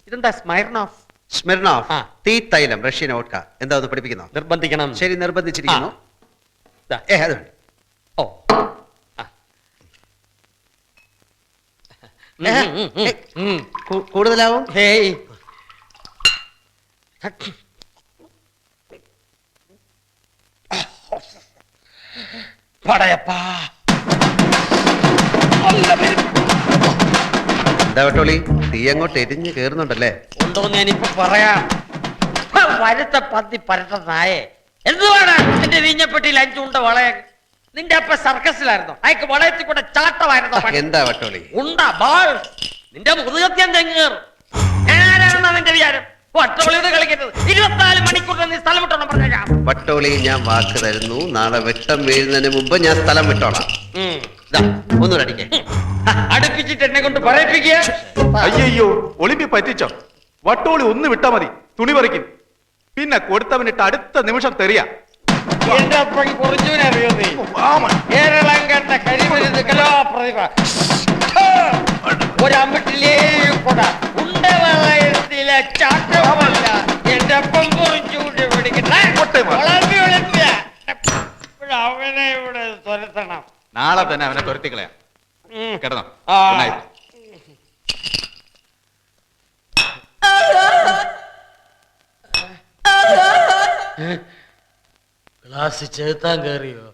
ഇതെന്താ സ്മൈർണോഫ്? സ്മിർനോഫ് ആ. തീ തൈലം റഷ്യൻ വോഡ്ക. എന്താ ഒന്ന് പഠിപ്പിക്കുന്നോ? നിർബന്ധിക്കണം. ശരി, നിർബന്ധിച്ചിരിക്കുന്നു. ദാ. അത് വേണ്ട. ഓ ആ. കൂടുതലാവും. ഹേയ് പടയപ്പാ. എന്താ വട്ടോളി, തീ അങ്ങോട്ട് എരിഞ്ഞ് കേറുന്നുണ്ടല്ലേ? ഉണ്ടോന്ന് ഞാനിപ്പോ പറയാം. വരുത്ത പന്തി പരട്ട നായേ, എന്തുവാണ് നിന്റെ വീഞ്ഞപ്പെട്ടിയിൽ 5 ഉണ്ട വളയ? നിന്റെ അപ്പ സർക്കസിലായിരുന്നു, അയക്ക് വളയത്തിൽ കൂടെ ചാട്ടമായിരുന്നു. എന്താ വട്ടോളി? ഉണ്ട ബാൾ നിന്റെ മുതുകത്യം തെങ്ങേറും. ഞാനാരാണെന്നാ നിന്റെ വിചാരം? വട്ടോളിയോട് കളിക്കരുത്. 24 മണിക്കൂറിൽ നീ സ്ഥലം വിട്ടോണം പറഞ്ഞേക്കാം. വട്ടോളി, ഞാൻ വാക്ക് തരുന്നു, നാളെ വെട്ടം വീഴുന്നതിന് മുമ്പ് ഞാൻ സ്ഥലം വിട്ടോളാം. ഒന്നുകൂടെ അടിക്കേ. അടുപ്പിച്ചിട്ട് എന്നെ കൊണ്ട് പറയിപ്പിക്കുക. അയ്യോ, ഒളിമ്പി പറ്റിച്ചോ? വട്ടോളി ഒന്ന് വിട്ടാ മതി, തുണി പറിക്കും. പിന്നെ കൊടുത്തവനിട്ട് അടുത്ത നിമിഷം തെറിയ. എന്റെ അപ്പൻ കുറച്ചുവിനെ അറിയോ നീ? കേരളം കണ്ട കരിമരുന്ന് കലാപ്രതിഭ. ഒരമ്പട്ടിലേ കൊട ഉണ്ടവളയത്തിലെ ചാട്ടമല്ല. എന്റെ അപ്പം കുറച്ചുകൂടി പിടിക്കട്ടെ. അവനെ ഇവിടെ തുരത്തണം. നാളെ തന്നെ അവനെ തുരത്തിക്കളയാം. കിടന്നോ. ക്ലാസ് ചേർത്താൻ കയറിയോ?